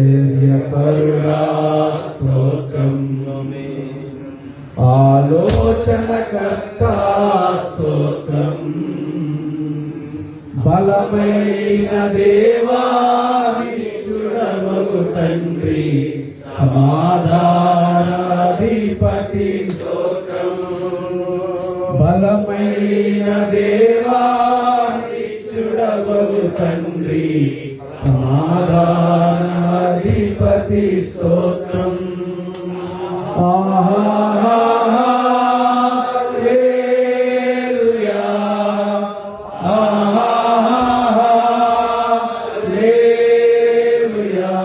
ఆశ్చర్యకరుడా స్తోత్రం, ఆలోచనకర్త స్తోత్రం, బలమైన దేవా నిష్ఠురమగు తండ్రి సమాధానాధిపతి స్తోత్రం, బలమైన దేవా నిష్ఠురమగు తండ్రి సమాధానాధిపతి స్తోత్రం. హల్లెలూయా, hallelujah, hallelujah.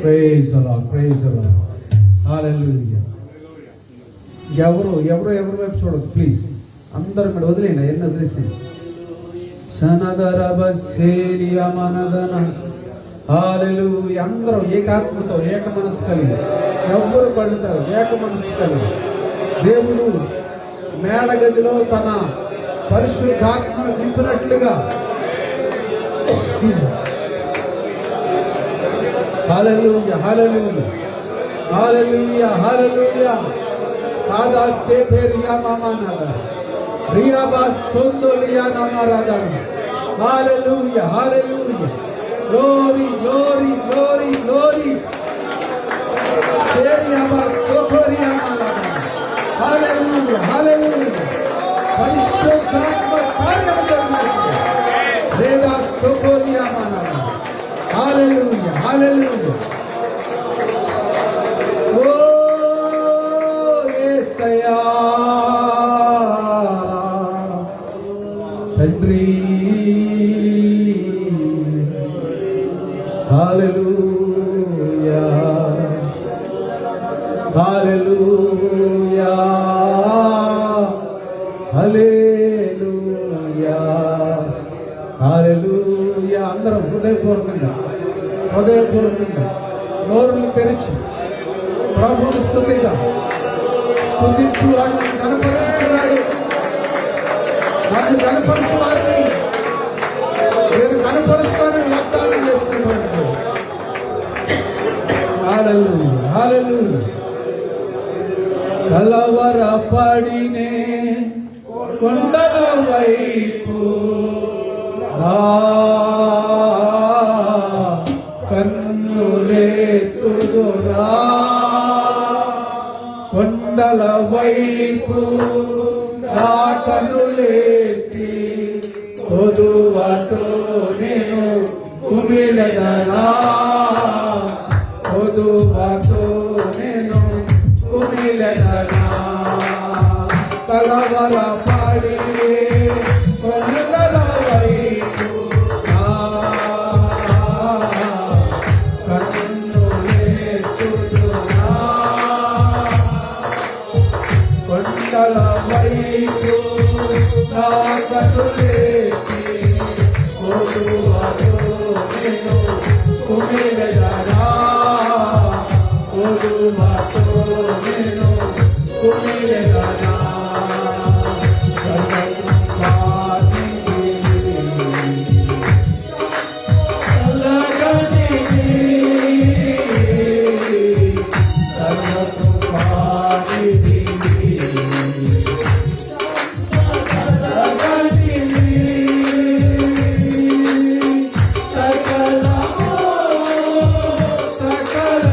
Praise the Lord, praise the Lord. Hallelujah. ఎవరు వైపు చూడదు ప్లీజ్. అందరూ ఇక్కడ వదిలేండి, అవన్నీ వదిలేసేయండి. సనదరబసేలియా మనదన. హల్లెలూయా. అందరూ ఏకాత్మతో ఏక మనసు కలిగి ఎవరు పడతారు, ఏక మనసు కలిగి దేవుడు మేడగదిలో తన పరిశుద్ధాత్మను నింపినట్లుగా హల్లెలూయా, హల్లెలూయా, హల్లెలూయా, హల్లెలూయా. కాదా సేఠేరియా మామానాదా రియాబా సోందోలియా నామారాదా. Hallelujah, hallelujah. Glory, glory, glory, glory. సేరియాబా సోఖోరియా మానాదా. Hallelujah, hallelujah. పరిశుద్ధాత్మ కార్యము జరుగుతుంది. రేదా సోఖోరియా మానాదా. హల్లెలూయా, హల్లెలూయా. ఓ యేసయ్యా తండ్రి. హల్లెలూయా, హల్లెలూయా, హల్లెలూయా, హల్లెలూయా. అందరం హృదయపూర్వకంగా నోరులు తెరిచి ప్రభువును స్తుతిగా స్తుతించు. వాడిని కనపరుస్తున్నాడు. నన్ను కనపరుచు వారిని నేను కనపరుస్తానని వాగ్దానం చేస్తున్నాడు. హల్లెలూయా, హల్లెలూయా. కలవరపడినే కొండల వైపు కన్నులెత్తుదురా, కొండల వైపు నా కన్నులెత్తి కొదువతో నేను కుమిలెదనా, కొదువతో నేను కుమిలెదనా. కలవరపడి కొండల వైపు కన్నులెత్తుదురా, కొండల వైపు నా కన్నులెత్తి కొదువతో నేను కుమిలెదనా, కొదువతో నేను కుమిలెదనా. సకల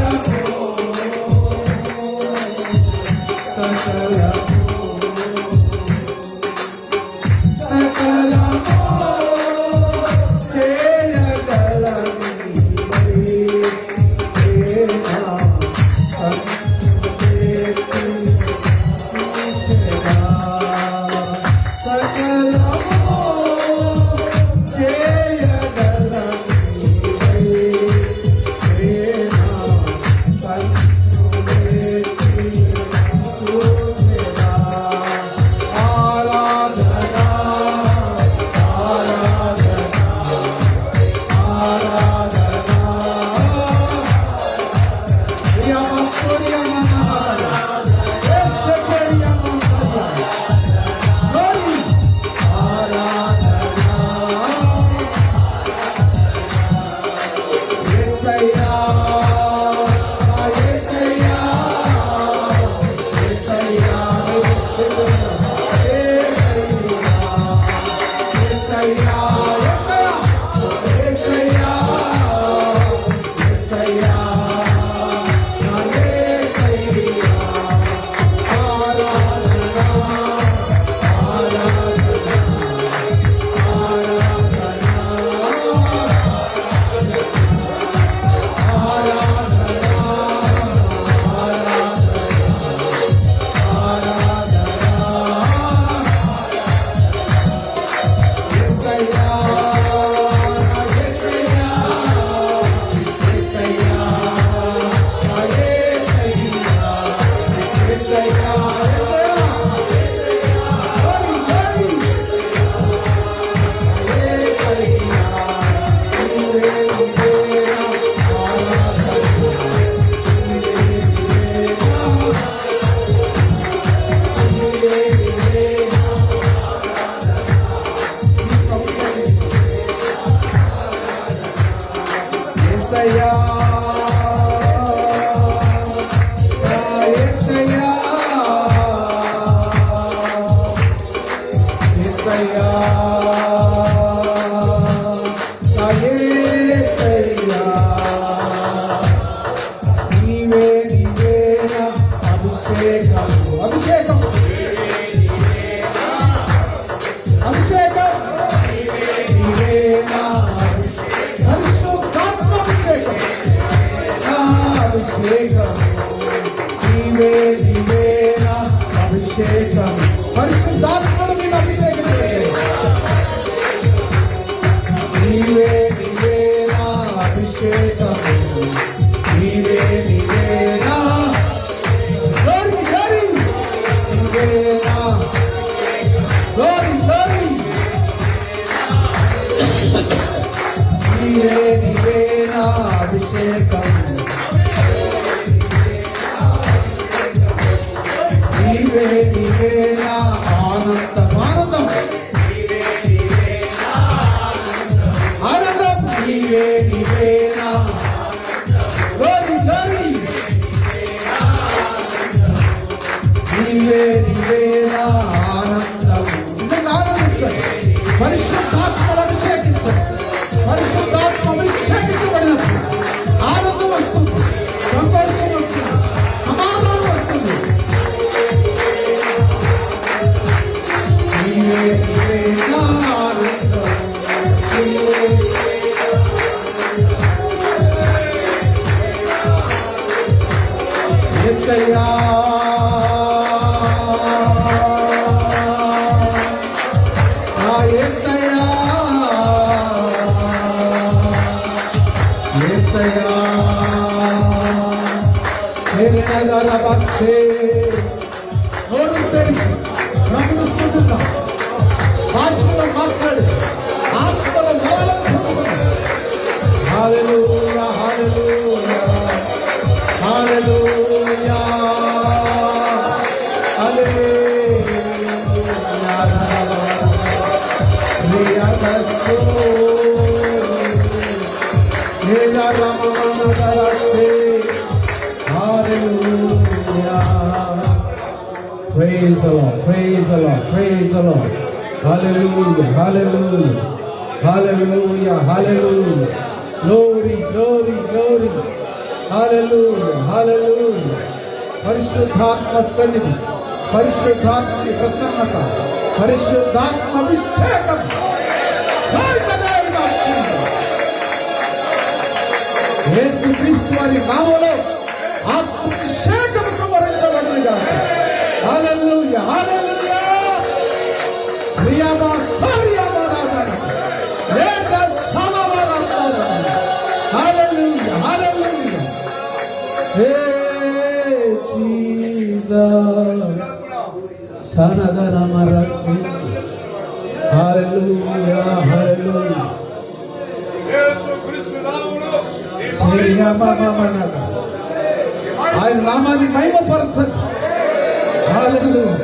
Praise the Lord, praise the Lord, praise the Lord. Hallelujah, hallelujah, hallelujah, hallelujah. Glory, glory, glory. Hallelujah, hallelujah. పరిశుద్ధాత్మ సన్నిధి, పరిశుద్ధాత్మ ప్రసన్నత, పరిశుద్ధాత్మ అభిషేకం. యేసుక్రీస్తు వారి నామములో ఆత్మాభిషేకముతో వరించబడునుగా. హల్లెలూయా, హల్లెలూయా. ప్రియమా కార్యమారాధన. ఏక సమవరాధన. హల్లెలూయా, హల్లెలూయా. హే జీసస్ సనగరమరసి. హల్లెలూయా, హల్లెలూయా. ఆయన నామాన్ని మహిమపరచండి. హల్లెలూయా,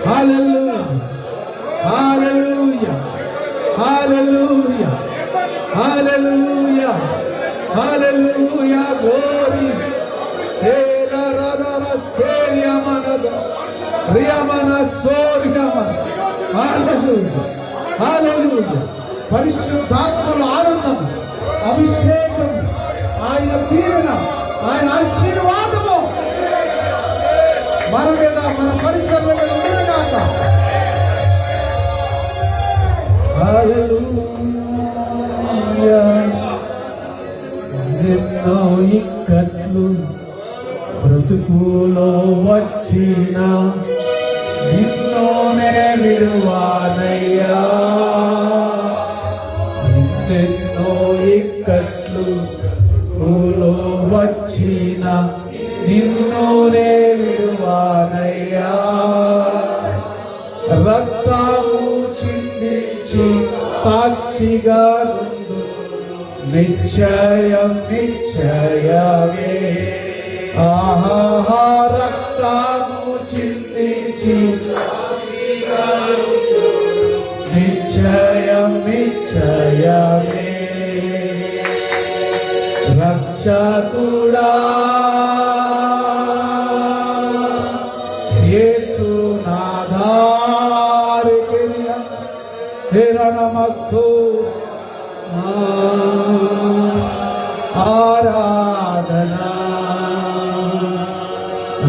hallelujah, hallelujah, hallelujah, hallelujah, hallelujah. Glory. హల్లెలూయా. పరిశుద్ధాత్మల ఆనందం, అభిషేకం, ఆయన దీవెన, ఆయన ఆశీర్వాదము మన మీద, మన పరిసరాల మీద ఉండగాక. హల్లెలూయా. ఎన్నో ఇక్కట్లు బ్రతుకులో వచ్చిన నిన్నోనే విడువానయ్యా. ఎన్నో ఇక్కట్లు బ్రతుకులో వచ్చిన నిన్నోనే విడువానయ్యా. రక్తము చిందించి సాక్షిగా నుండు నిశ్చయం నిశ్చయమే. ఆహా రక్తము చిందించి నిశ్చయం నిశ్చయమే. రక్షకుడా యేసునాథా तेरा नमस्सो आराधना.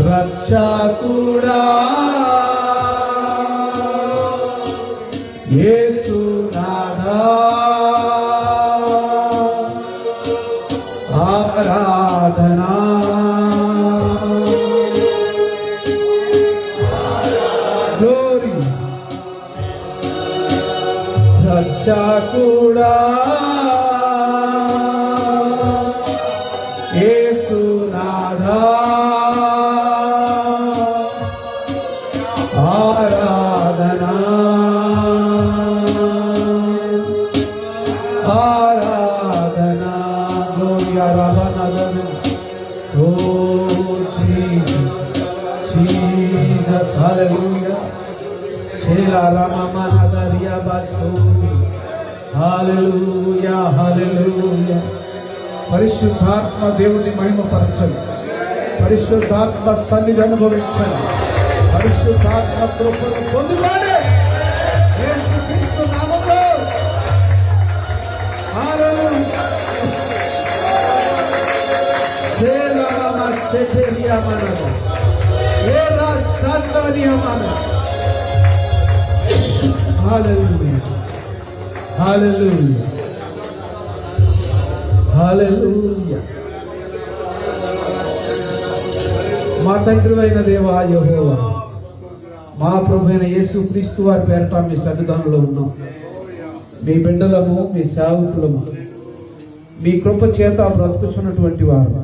रक्षकुड़ा येसुनाथा आराधना. ग्लोरी. रक्षकुड़ा येसुनाथा आराधना आराधना. ग्लोरिया राधना. ओ जीसस हालेलुया. शेला रामा नादरिया बासो. Hallelujah hallelujah. పరిశుద్ధాత్మ దేవుని మహిమపరచండి. పరిశుద్ధాత్మ సన్నిధి అనుభవించండి. పరిశుద్ధాత్మ కృపను పొందుకోండి యేసుక్రీస్తు నామములో. హల్లెలూయా. సేలామా సెటెరియా మనన ఏరా సందరియా మనన. హల్లెలూయా హల్లెలూయా హల్లెలూయా. మా తండ్రి అయిన దేవా యెహోవా, మా ప్రభు అయిన యేసుక్రీస్తు వారి పేరట మీ సన్నిధానంలో ఉన్నాం. మీ బిడ్డలము, మీ సేవకులము, మీ కృప చేత బ్రతుకుచున్నటువంటి వారు,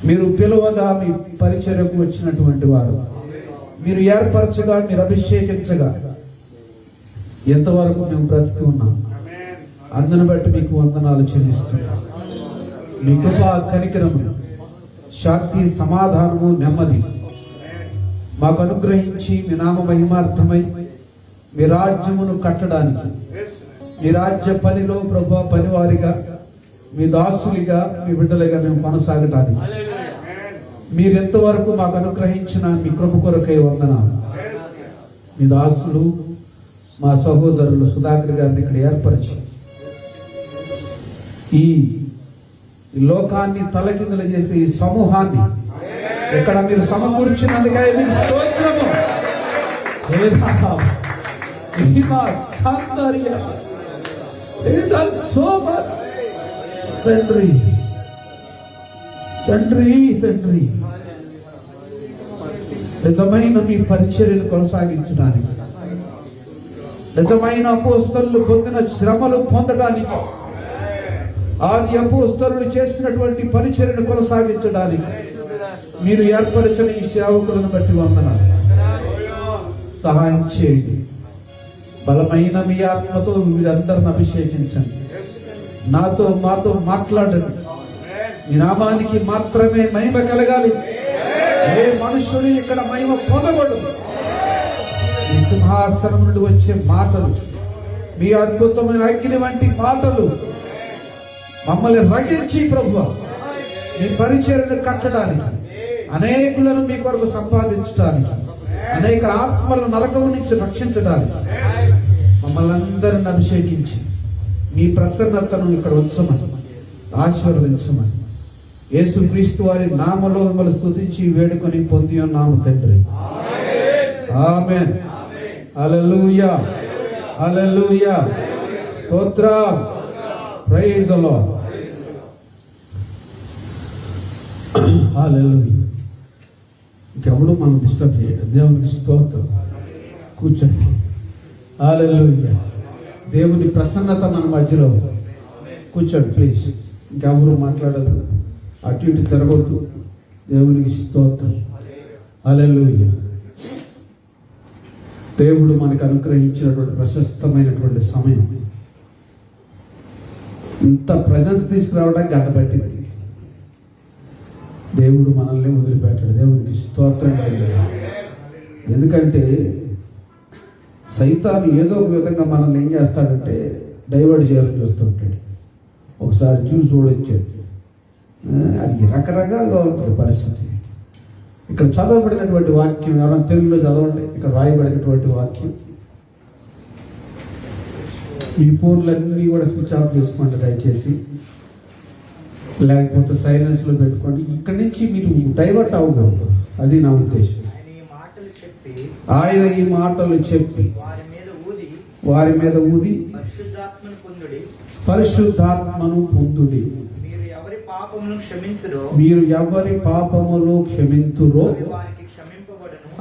మీరు పిలువగా మీ పరిచర్యకు వచ్చినటువంటి వారు, మీరు ఏర్పరచగా, మీరు అభిషేకించగా ఎంతవరకు మేము బ్రతికి ఉన్నాం. అందును బట్టి మీకు వందనాలు చెల్లిస్తున్నాం. మీ కృప, కనికరము, శాంతి, సమాధానము, నెమ్మది మాకు అనుగ్రహించి మీ నామ మహిమార్థమై మీ రాజ్యమును కట్టడానికి, మీ రాజ్య పనిలో ప్రభు పనివారిగా, మీ దాసులుగా, మీ బిడ్డలుగా మేము కొనసాగటానికి మీరెంతవరకు మాకు అనుగ్రహించిన మీ కృప కొరకై వందనాలు. మీ దాసులు, మా సహోదరులు సుధాకర్ గారిని ఇక్కడ ఏర్పరిచి ఈ లోకాన్ని తలకిందులు చేసే ఈ సమూహాన్ని ఇక్కడ మీరు సమకూర్చినందుకై మీకు స్తోత్రము. తండ్రి తండ్రి తండ్రి, నిజమైన మీ పరిచర్యను కొనసాగించడానికి, నిజమైన అపోస్తలులు పొందిన శ్రమలు పొందడానికి, ఆది అపోస్తలులు చేసినటువంటి పరిచర్యను కొనసాగించడానికి మీరు ఏర్పరిచిన ఈ సేవకులను బట్టి వందనాలు. సహాయం చేయండి. బలమైన మీ ఆత్మతో వీరందరిని అభిషేకించండి. నాతో మాతో మాట్లాడండి. మీ నామానికి మాత్రమే మహిమ కలగాలి. ఏ మనుషుడు ఇక్కడ మహిమ పొందకూడదు. మీ సింహాసనం నుండి వచ్చే మాటలు, మీ అద్భుతమైన అగ్ని వంటి మాటలు మమ్మల్ని రగిల్చి ప్రభువా మీ పరిచర్యను కట్టడానికి, అనేకులను మీ కొరకు సంపాదించడానికి, అనేక ఆత్మలను నరకం నుంచి రక్షించడానికి మమ్మల్ని అందరిని అభిషేకించి మీ ప్రసన్నతను ఇక్కడ ఉంచమని ఆశీర్వదించమని యేసుక్రీస్తు వారి నామములో మిమ్మల్ని స్తుతించి వేడుకొని పొంది ఉన్నాము తండ్రి. ఆమేన్. హల్లెలూయా, హల్లెలూయా, స్తోత్రం, ప్రైజ్ ది లార్డ్. హల్లెలూయా. ఇంకెవడు మనం డిస్టర్బ్ చేయడం. దేవునికి స్తోత్రం. కూర్చోండి. హల్లెలూయా. దేవుని ప్రసన్నత మన మధ్యలో. కూర్చోండి ప్లీజ్. ఇంకెవరు మాట్లాడదు, అటు ఇటు తిరగొద్దు. దేవునికి స్తోత్రం. హల్లెలూయా. దేవుడు మనకు అనుగ్రహించినటువంటి ప్రశస్తమైనటువంటి సమయం. ఇంత ప్రజెన్స్ తీసుకురావడానికి గంట పట్టింది. దేవుడు మనల్ని వదిలిపెట్టాడు. దేవునికి స్తోత్రం. ఎందుకంటే సైతాను ఏదో ఒక విధంగా మనల్ని ఏం చేస్తాడంటే డైవర్ట్ చేయాలని చూస్తుంటాడు. ఒకసారి చూసి చూడొచ్చాడు. అది రకరకాలుగా ఉంటుంది పరిస్థితి. ఇక్కడ చదవబడినటువంటి వాక్యం ఎవరైనా తెలుగులో చదవండి. ఇక్కడ రాయబడినటువంటి వాక్యం. ఈ ఫోన్లన్నీ కూడా స్విచ్ ఆఫ్ చేసుకోండి దయచేసి, లేకపోతే సైలెన్స్లో పెట్టుకోండి. ఇక్కడి నుంచి మీరు డైవర్ట్ అవ్వకూడదు. అది నా ఉద్దేశం. ఆయన ఈ మాటలు చెప్పి వారి మీద ఊది పరిశుద్ధాత్మను పొందుడి. మీరు ఎవరి పాపములు క్షమింతురో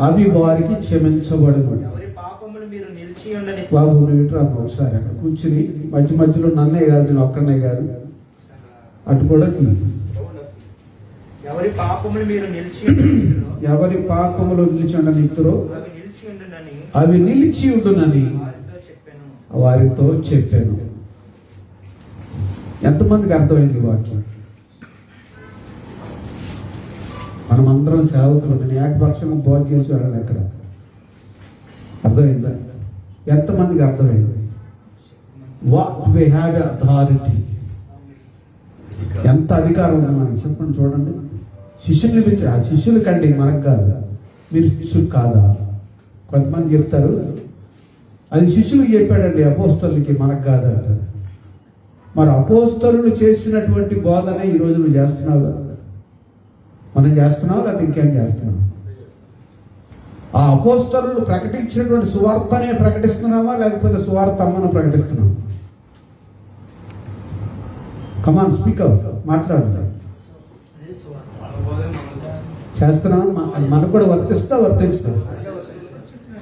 అవి వారికి క్షమించబడును. బాబు నువ్వు ఒకసారి అక్కడ కూర్చుని మధ్య మధ్యలో నన్నే కాదు, నేను ఒక్కడనే కాదు, అటు కూడా ఎవరి పాపములు నిలిచి ఉండనిత్తురో అవి నిలిచి ఉండునని వారితో చెప్పాను. ఎంతమందికి అర్థమైంది వాక్యం? మనమందరం సేవకులు. నేను ఏకపక్షంగా బోధ చేసి వెళ్ళాలి. ఎక్కడ అర్థమైందా? ఎంతమందికి అర్థమైంది? What we have authority. ఎంత అధికారం ఉంది మనకి చెప్పండి. చూడండి, శిష్యుల్ని పిలిచి, ఆ శిష్యులు కండి మనకు కాదు, మీరు శిష్యులు కాదా? కొంతమంది చెప్తారు అది శిష్యులకు చెప్పాడండి, అపోస్తలులకి, మనకు కాదు అంటారు. మరి అపోస్తలులు చేసినటువంటి బోధనే ఈరోజు నువ్వు చేస్తున్నావు కదా. మనం చేస్తున్నావు లేకపోతే ఇంకేం చేస్తున్నావు? ఆ అపోస్తలులు ప్రకటించినటువంటి సువార్తనే ప్రకటిస్తున్నావా లేకపోతే సువార్త అమ్మను ప్రకటిస్తున్నావా? కమాన్ స్పీక్ అవుట్, మాట్లాడండి. చేస్తున్నాం. అది మనకు కూడా వర్తిస్తా.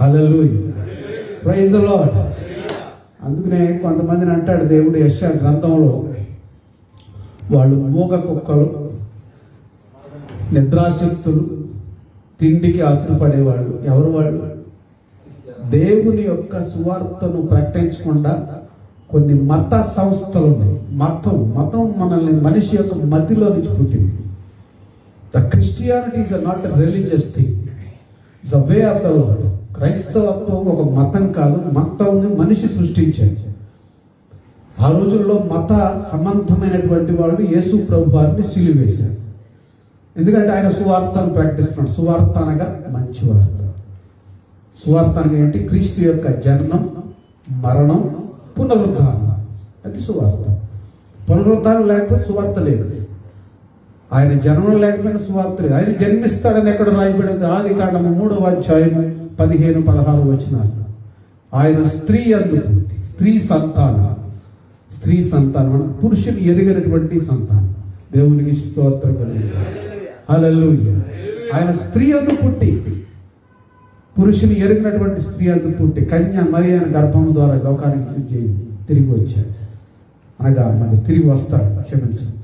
హల్లెలూయా, ప్రైజ్ ది లార్డ్. అందుకనే కొంతమందిని అంటాడు దేవుడు యెషయా గ్రంథంలో, వాళ్ళు మూగ కుక్కలు, నిద్రాశక్తులు, తిండికి ఆతురపడేవాళ్ళు. ఎవరు వాళ్ళు? దేవుని యొక్క సువార్తను ప్రకటించకుండా కొన్ని మత సంస్థలు ఉన్నాయి. మతం మనల్ని మనిషి యొక్క మతిలో నుంచి పుట్టింది. The Christianity is not a religious thing, it's a way of the Lord. క్రైస్తవత్వం ఒక మతం కాదు, మతం మనిషి సృష్టించాడు. ఆ రోజుల్లో మత సంబంధమైనటువంటి వాళ్ళు యేసు ప్రభు వారిని సిలువేశారు. ఎందుకంటే ఆయన సువార్తను ప్రకటిస్తున్నాడు. సువార్త అనగా మంచి వార్త. సువార్త అనగా ఏంటి? క్రీస్తు యొక్క జననం, మరణం, పునరుద్ధానం. అది సువార్త. పునరుద్ధానం లేకపోతే సువార్త లేదు. ఆయన జన్మం లేకపోయినా సువార్త లేదు. ఆయన జన్మిస్తాడని ఎక్కడ రాయబడింది? ఆదికాండము 3వ అధ్యాయము 15-16 వచనాలు. ఆయన స్త్రీ అందు పుట్టి, స్త్రీ సంతానం అంటే పురుషుని ఎరిగినటువంటి సంతానం. దేవునికి స్తోత్రం కలుగును. హల్లెలూయా. ఆయన స్త్రీ అందు పుట్టి, పురుషుని ఎరిగినటువంటి స్త్రీ అందు పుట్టి, కన్య మరియ గర్భము ద్వారా లోకానికి తిరిగి వచ్చాడు. అనగా మరి తిరిగి వస్తాడు, క్షమించండి,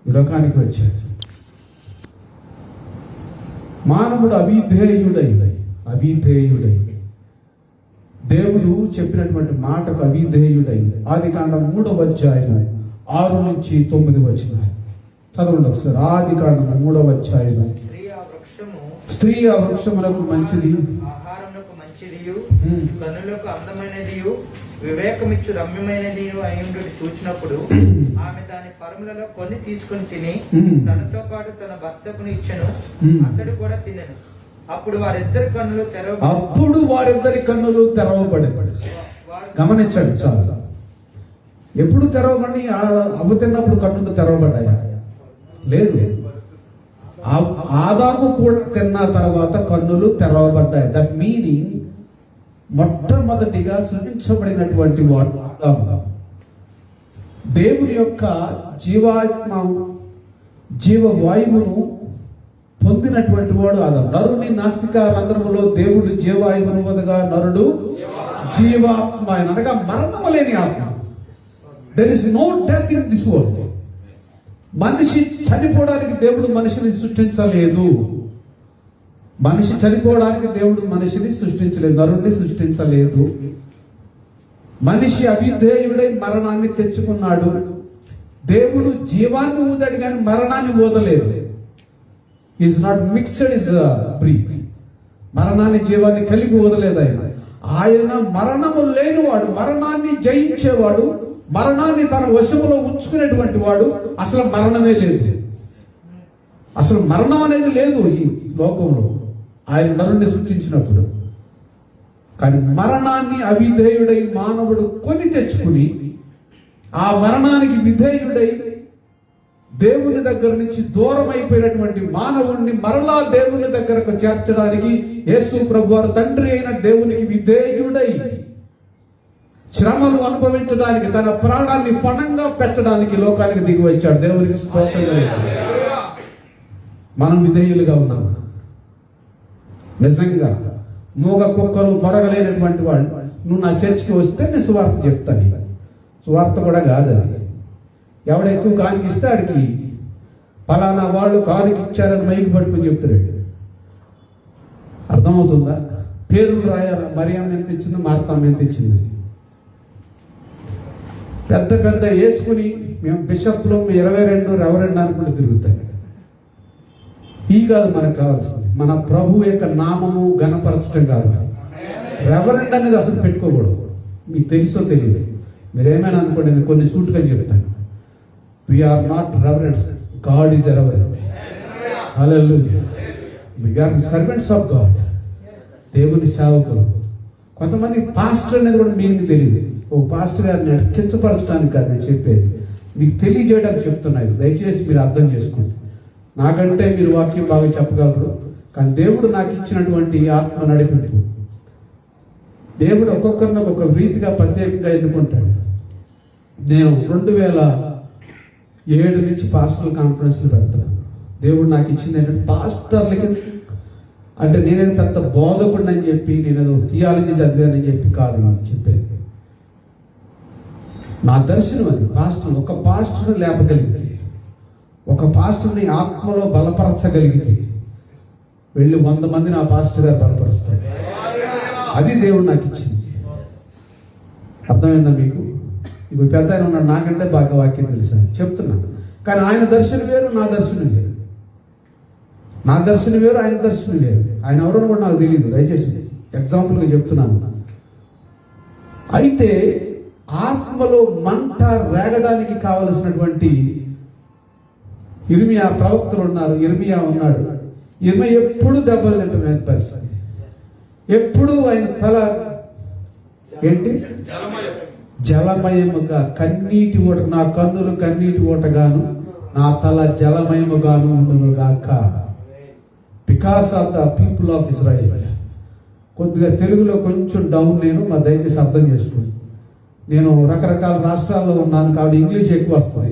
ఈ లోకానికి వచ్చాడు. మానవుడు అవిధేయుడై దేవుడు చెప్పినటువంటి మాటకు అవిధేయుడై. ఆదికాండం 3వ అధ్యాయం 6-9 వచనాలు చదవండి ఒకసారి. ఆదికాండం 3వ అధ్యాయం. స్త్రీ ఆ వృక్షములకు మంచిది, ఆహారములకు మంచిదియు, కన్నులకు అందమైనదియు, వివేకమిచ్చు రమ్యమైనది అయ్యుండు చూచినప్పుడు ఆమె దాని ఫలములలో కొన్ని తీసుకుని తిని తనతో పాటు తన భర్తకు ఇచ్చెను. అతడు కూడా తినెను. అప్పుడు వారిద్దరి కన్నులు తెరవబడి. గమనించండి చాలు. ఎప్పుడు తెరవబడి అవ్వ తిన్నప్పుడు కన్నులు తెరవబడ్డాయా? లేదు. ఆదాము కూడా తిన్న తర్వాత కన్నులు తెరవబడ్డాయి. దట్ మీనింగ్ మొట్టమొదటిగా సృష్టించబడినటువంటి వాడు ఆదాము. దేవుని యొక్క జీవాత్మ జీవవాయువును పొందినటువంటి వాడు ఆదాము. నరుని నాసిక రంధ్రములో దేవుడు జీవాయువును వదగా నరుడు జీవాత్మ అనగా మరణము లేని ఆత్మ. There is no death in this world. మనిషి చనిపోవడానికి దేవుడు మనిషిని సృష్టించలేదు. మనిషి చనిపోవడానికి దేవుడు మనిషిని సృష్టించలేదు, నరుణ్ణి సృష్టించలేదు. మనిషి అవిధేయుడై మరణాన్ని తెచ్చుకున్నాడు. దేవుడు జీవాన్ని ఊదాడు కానీ మరణాన్ని ఊదలేదు. Is not mixed is breath. మరణాన్ని జీవాన్ని కలిపి ఊదలేదు ఆయన. ఆయన మరణము లేనివాడు, మరణాన్ని జయించేవాడు, మరణాన్ని తన వశములో ఉంచుకునేటువంటి వాడు. అసలు మరణమే లేదు. అసలు మరణం అనేది లేదు ఈ లోకంలో ఆయన నరుణ్ణి సృష్టించినప్పుడు. కానీ మరణాన్ని అవిధేయుడై మానవుడు కొని తెచ్చుకుని ఆ మరణానికి విధేయుడై దేవుని దగ్గర నుంచి దూరం అయిపోయినటువంటి మానవుణ్ణి మరలా దేవుని దగ్గరకు చేర్చడానికి యేసు ప్రభువారు తండ్రి అయిన దేవునికి విధేయుడై శ్రమలు అనుభవించడానికి, తన ప్రాణాన్ని పణంగా పెట్టడానికి లోకానికి దిగి వచ్చాడు. దేవునికి స్తోత్రం. మనం విధేయులుగా ఉన్నాము. నిజంగా మూగ కుక్కలు మొరగలేనటువంటి వాళ్ళు నువ్వు నా చర్చికి వస్తే నేను సువార్త చెప్తాను. సువార్త కూడా కాదు అది. ఎవడ ఎక్కువ కానికి ఇస్తే ఆడికి ఫలానా వాళ్ళు కానికి ఇచ్చారని మైకి పట్టుకుని చెప్తున్నాడు. అర్థమవుతుందా? పేర్లు రాయాలి. మరియమ్మ ఎంత ఇచ్చింది, మార్తమ్మ ఎంత ఇచ్చింది. పెద్ద పెద్ద వేసుకుని మేము బిషప్లు 22 రెవరెండ్ అనుకుంటూ తిరుగుతాం. ఈ కాదు మనకు కావాల్సింది. మన ప్రభు యొక్క నామము ఘనపరచడం కావాలి. రెవరెండ్ అనేది అసలు పెట్టుకోకూడదు. మీకు తెలుసో తెలియదు. మీరేమైనా అనుకోండి, నేను కొన్ని సూటుగా చెప్తాను. We are not reverends, God is a reverend. Hallelujah. We are servants of God. దేవుని సేవకులు. కొంతమంది పాస్టర్ అనేది కూడా మీకు తెలియదు. ఓ పాస్టర్ గారిని కించపరచడానికి కాదు నేను చెప్పేది, మీకు తెలియజేయడానికి చెప్తున్నాయి. దయచేసి మీరు అర్థం చేసుకోండి. నాకంటే మీరు వాక్యం బాగా చెప్పగలరు, కానీ దేవుడు నాకు ఇచ్చినటువంటి ఆత్మ నడిపింపు, దేవుడు ఒక్కొక్కరిని ఒక్కొక్క రీతిగా ప్రత్యేకంగా ఎన్నుకుంటాడు. నేను 2007 నుంచి పాస్టర్ల కాన్ఫరెన్స్లు పెడుతున్నాను. దేవుడు నాకు ఇచ్చింది ఏంటంటే పాస్టర్లకి, అంటే నేనేదో పెద్ద బోధకుడు అని చెప్పి నేనేదో థియాలజీ చదివానని చెప్పి కాదు చెప్పేది. నా దర్శనం అది. పాస్టర్, ఒక పాస్టర్ని లేపగలిగితే, ఒక పాస్టర్ని ఆత్మలో బలపరచగలిగితే వెళ్ళి 100 మందిని ఆ పాస్టర్ గారు బలపరుస్తాడు. అది దేవుడు నాకు ఇచ్చింది. అర్థమైందా మీకు? ఇక పెద్ద ఆయన ఉన్నాడు, నాకంటే బాగా వాక్యం తెలుసు చెప్తున్నాను. కానీ ఆయన దర్శనం వేరు, నా దర్శనం వేరు. నా దర్శనం వేరు, ఆయన దర్శనం వేరు. ఆయన ఎవరో కూడా నాకు తెలియదు. దయచేసి ఎగ్జాంపుల్గా చెప్తున్నాను. అయితే ఆత్మలో మంట రేగడానికి కావలసినటువంటి ఇర్మియా ప్రవక్తలు ఉన్నారు. ఇర్మియా ఉన్నాడు. ఇర్మియా ఎప్పుడు దెబ్బలు తింటే పరిస్థితి. ఎప్పుడు ఆయన తల ఏంటి జలమయముగా, కన్నీటి ఊట, నా కన్నులు కన్నీటి ఊటగాను నా తల జలమయముగాను ఉండును గాక, because of the people of Israel. కొద్దిగా తెలుగులో కొంచెం డౌన్ నేను, మా దయచేసి అర్థం చేసుకోండి. నేను రకరకాల రాష్ట్రాల్లో ఉన్నాను కాబట్టి ఇంగ్లీష్ ఎక్కువ వస్తుంది.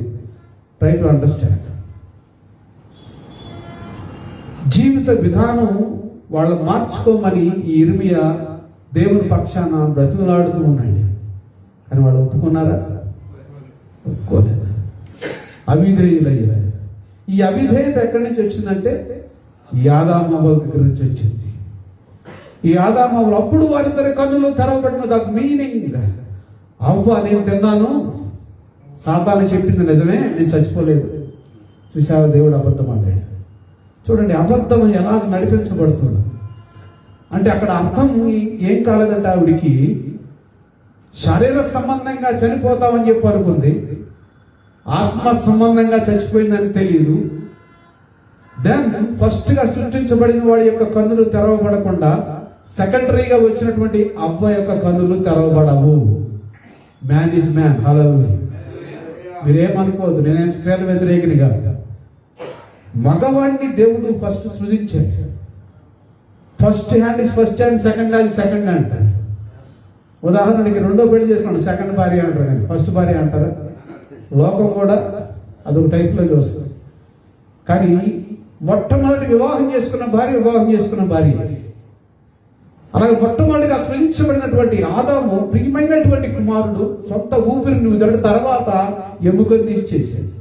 Try to understand. జీవిత విధానం వాళ్ళు మార్చుకోమని ఈ ఇర్మియా దేవుని పక్షాన బ్రతిమలాడుతూ ఉన్నాడు. కానీ వాళ్ళు ఒప్పుకున్నారా? ఒప్పుకోలేదు. అవిధేయులయ్యారు. ఈ అవిధేయత ఎక్కడి నుంచి వచ్చిందంటే ఈ ఆదాము అవ్వ దగ్గర నుంచి వచ్చింది. ఈ ఆదాము అవ్వలు అప్పుడు వారిద్దరి కన్నులు తెరవబడిన. దట్ మీనింగ్ అవ్వ, నేను తిన్నాను, సాతాను చెప్పింది నిజమే, నేను చచ్చిపోలేదు. చూసావా, దేవుడు అబద్ధం ఆడాడు. చూడండి అబద్ధం ఎలా నడిపించబడుతుంది అంటే అక్కడ అర్థం ఏం కాలేదంటే ఆవిడికి శరీర సంబంధంగా చనిపోతామని చెప్పి అనుకుంది, ఆత్మ సంబంధంగా చచ్చిపోయిందని తెలియదు. దెన్ ఫస్ట్ గా సృష్టించబడిన వాడి యొక్క కన్నులు తెరవబడకుండా సెకండరీగా వచ్చినటువంటి అవ్వ యొక్క కన్నులు తెరవబడవు. Man is man. హల్లెలూయా. మీరేమనుకోవద్దు, నేను స్త్రీల వ్యతిరేకినిగా. మగవాడిని దేవుడు ఫస్ట్ సృజించాడు. First hand is first hand, second hand second hand. ఉదాహరణకి రెండో పెళ్లి చేసుకోండి, సెకండ్ భార్య అంటారు కానీ ఫస్ట్ భార్య అంటారా? లోకం కూడా అదొక టైప్లో చూస్తుంది. కానీ మొట్టమొదటి వివాహం చేసుకున్న భార్య. అలాగే మొట్టమొదటిగా సృజించబడినటువంటి ఆదాము ప్రియమైనటువంటి కుమారుడు, సొంత ఊపిరిని వదిలిన తర్వాత ఎముకను తీసేసాడు.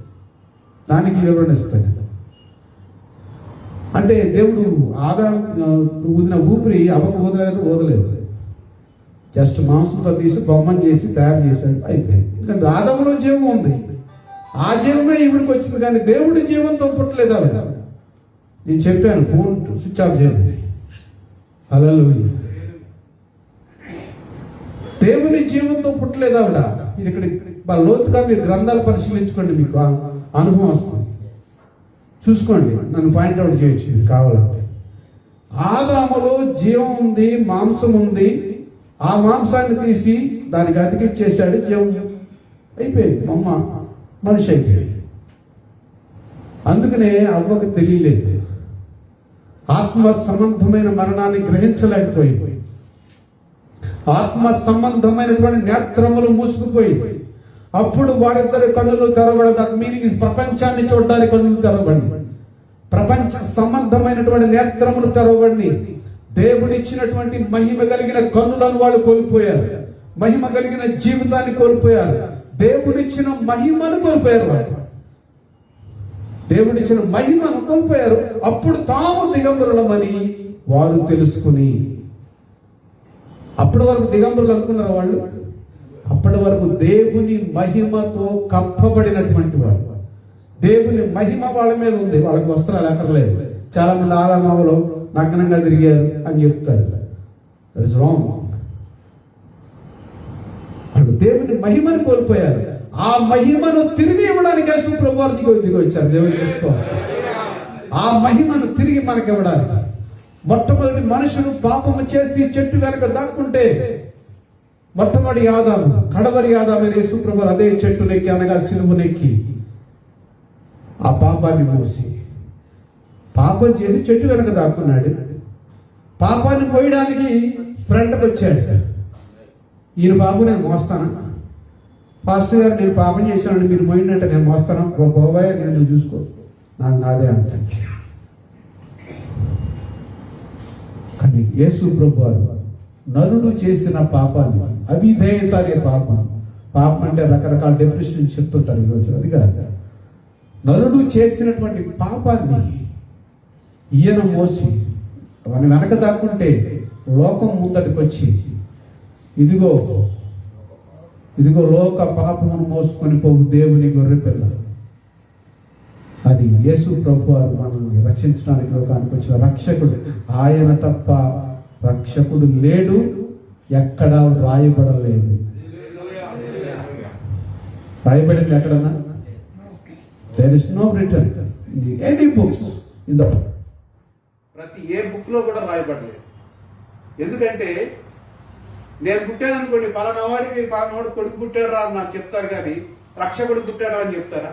దానికి వివరణ ఇస్తాను. అంటే దేవుడు ఆదాము ఊదిన ఊపిరి అవ్వకు వదలేదు. జస్ట్ మాంసంతో తీసి బొమ్మను చేసి తయారు చేశాడు, అయిపోయింది. ఎందుకంటే ఆదాములో జీవం ఉంది, ఆ జీవమే ఈవిడికి వచ్చింది. కానీ దేవుడి జీవంతో పుట్టలేదు ఆవిడ. నేను చెప్పాను ఫోన్ స్విచ్ ఆఫ్ చేయండి. హల్లెలూయా. దేవుని జీవంతో పుట్టలేదు ఆవిడ. ఇది ఇక్కడ లోతుగా మీరు గ్రంథాలు పరిశీలించుకోండి, మీకు అనుభవం వస్తుంది. చూసుకోండి, నన్ను పాయింట్అవుట్ చేయొచ్చు మీకు కావాలంటే. ఆదాములో జీవం ఉంది, మాంసం ఉంది. ఆ మాంసాన్ని తీసి దానికి అతికిచ్చేసాడు, జీవం అయిపోయింది, మనిషి అయిపోయింది. అందుకనే అవ్వకు తెలియలేదు, ఆత్మ సంబంధమైన మరణాన్ని గ్రహించలేకపోయింది. ఆత్మ సంబంధమైనటువంటి నేత్రములు మూసుకుపోయి, అప్పుడు వారిద్దరి కన్నులు తెరవబడదు. మీనింగ్ ప్రపంచాన్ని చూడడానికి కన్నులు తెరవబడి, ప్రపంచ సంబంధమైనటువంటి నేత్రములు తెరవబడి, దేవుడిచ్చినటువంటి మహిమ కలిగిన కన్నులను వాళ్ళు కోల్పోయారు. మహిమ కలిగిన జీవితాన్ని కోల్పోయారు. దేవుడిచ్చిన మహిమను కోల్పోయారు. వాళ్ళు దేవుడిచ్చిన మహిమను కోల్పోయారు. అప్పుడు తాము దిగంబరులమని వారు తెలుసుకుని, అప్పటి వరకు దిగంబరులు అనుకున్నారు వాళ్ళు. అప్పటి వరకు దేవుని మహిమతో కప్పబడినటువంటి వాడు. దేవుని మహిమ వాళ్ళ మీద ఉంది, వాళ్ళకి వస్త్రాలు ఎక్కర్లేదు. చాలా మంది ఆదామావులో నగ్నంగా తిరిగారు అని చెప్తారు. That is wrong. వాళ్ళు దేవుని మహిమను కోల్పోయారు. ఆ మహిమను తిరిగి ఇవ్వడానికి యేసు ప్రభువారు దిగి వచ్చారు. దేవుని ఆ మహిమను తిరిగి మనకి ఇవ్వడానికి. మొట్టమొదటి మనుషులు పాపము చేసి చెట్టు వెనక దాక్కుంటే, మొట్టమొదటి ఆదాము, కడవరి ఆదాము యేసు ప్రభువారు అదే చెట్టునెక్కి, అనగా సిలువనెక్కి ఆ పాపాన్ని మోసి, పాపం చేసి చెట్టు వెనక దాక్కున్నాడు. పాపాన్ని పోయడానికి ఫ్రంట్కి వచ్చాడు. ఈయన బాబు నేను మోస్తానా? పాస్టర్ గారు నేను పాపం చేశానండి, మీరు పోయినట్టే నేను మోస్తాను, బాబాయ్ నేను చూసుకో, నాకు నాదే అంటాను. కానీ యేసు ప్రభువారు నరుడు చేసిన పాపాన్ని, అవిధేయత అనే పాపం అంటే రకరకాల డెఫినేషన్ చెప్తుంటారు ఈరోజు. అది కాదు, నరుడు చేసినటువంటి పాపాన్ని ఈయన మోసి వాని వెనక దాక్కుంటే, లోకం ముందటికి వచ్చి ఇదిగో లోక పాపమును మోసుకొని పోవు దేవుని గొర్రెపిల్ల అది యేసు ప్రభువారు మనల్ని రక్షించడానికి లోకానికి వచ్చిన రక్షకుడు. ఆయన తప్ప రక్షకుడు లేడు, ఎక్కడా రాయబడలేదు. రాయబడింది ఎక్కడన్నా? There is no return in any books in the book. ప్రతి ఏ బుక్ లో కూడా రాయబడలేదు. ఎందుకంటే నేను పుట్టాను అనుకోండి, పలానా వాడికి పలానాడు కొడుకు పుట్టాడు రా అని నాకు చెప్తారు, కానీ రక్షకుడు పుట్టాడు అని చెప్తారా?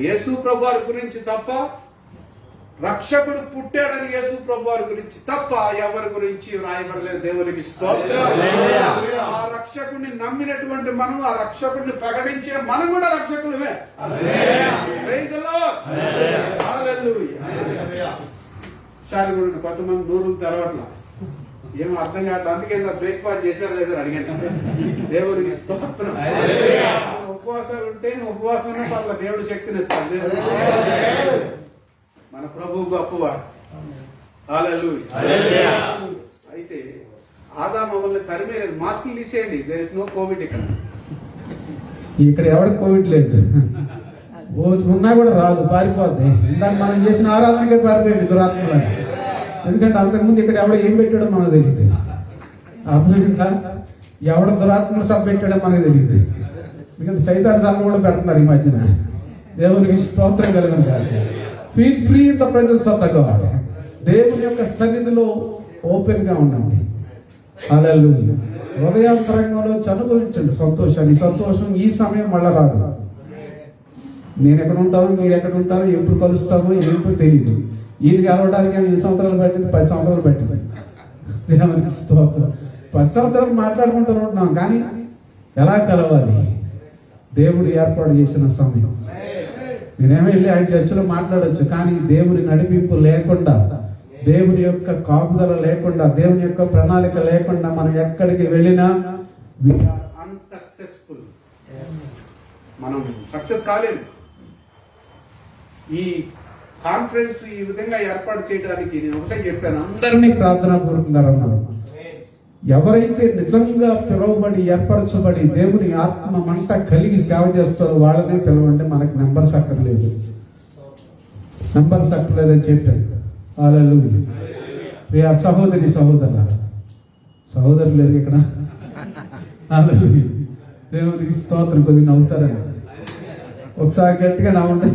యేసు ప్రభువారి గురించి తప్ప, రక్షకుడు పుట్టాడని యేసు ప్రభువారి గురించి తప్ప ఎవరి గురించి రాయబడలేదు. దేవునికి స్తోత్రం. ఆ రక్షకుడిని నమ్మినటువంటి మనం, ఆ రక్షకుడిని ప్రకటించే మనం కూడా రక్షకులమే. Praise the Lord. హల్లెలూయా. షారిగుడిని కొంతమంది నూరులు తెరవట్లా, ఏమో అర్థం కావట్లేదు. అందుకే బ్రేక్ఫాస్ట్ చేశారు లేదా అడిగాను. దేవునికి స్తోత్రం. ఉపవాసాలు ఉంటే ఉపవాసం పట్ల దేవుడు శక్తిని ఇస్తాడు. మన ప్రభు గొప్పవాడు. హల్లెలూయా. అయితే ఆదాము మమ్మల్ని తరిమేలేదు. మాస్కులు తీసేయండి, దేర్ ఇస్ నో కోవిడ్. ఇక్కడ ఎవరికి కోవిడ్ లేదు, ఉన్నా కూడా రాదు, పారిపోద్ది. దాన్ని మనం చేసిన ఆరాధనకే పారిపోయింది దురాత్మలని. ఎందుకంటే అంతకుముందు ఇక్కడ ఎవడ ఏం పెట్టాడో మనకు తెలియదు. అర్థంగా ఎవడ దురాత్మ సభ పెట్టాడో మనకు తెలియదు. ఎందుకంటే సైతాన్ సభ కూడా పెడుతున్నారు ఈ మధ్యన. దేవునికి స్తోత్రం కలుగును కాదు. Feel free in the presence of the God. దేవుని యొక్క సన్నిధిలో ఓపెన్ గా ఉండండి. హల్లెలూయా. హృదయాంతరంగంలో అనుభవించండి సంతోషాన్ని. సంతోషం ఈ సమయం మళ్ళా రాదు. నేను ఎక్కడ ఉంటాను, మీరు ఎక్కడ ఉంటారో, ఎప్పుడు కలుస్తామో ఏంటో తెలియదు. ఈయన కలవడానికి 8 సంవత్సరాలు పట్టింది, 10 సంవత్సరాలు పట్టింది. దేవునికి స్తోత్రం. 10 సంవత్సరాలు మాట్లాడుకుంటూ ఉంటున్నాం, కానీ ఎలా కలవాలి? దేవుడు ఏర్పాటు చేసిన సమయం. నేనేమో వెళ్ళి ఆయన చర్చలో మాట్లాడొచ్చు, కానీ దేవుని నడిపింపు లేకుండా, దేవుని యొక్క కాపుదల లేకుండా, దేవుని యొక్క ప్రణాళిక లేకుండా మనం ఎక్కడికి వెళ్ళినా అన్సక్సెస్ఫుల్. మనం సక్సెస్ కాలేము. ఈ కాన్ఫరెన్స్ ఈ విధంగా ఏర్పాటు చేయడానికి నేను ఒకటే చెప్పాను, అందరినీ ప్రార్థనాపూర్వకంగా రమ్మను. ఎవరైతే నిజంగా పిలువబడి ఏర్పరచబడి దేవుని ఆత్మ మంట కలిగి సేవ చేస్తారో వాళ్ళనే పిలవండి. మనకి నెంబర్స్ అక్కర్లేదని చెప్పాను. హల్లెలూయా. ప్రియ సహోదరి సహోదరులు లేరు ఇక్కడ. హల్లెలూయా. దేవునికి స్తోత్రం. కొద్దిగా నవ్వుతారండి, ఒకసారి గట్టిగా నవ్వండి.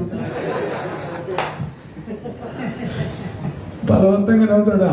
బలవంతంగా నవ్వుతాడు.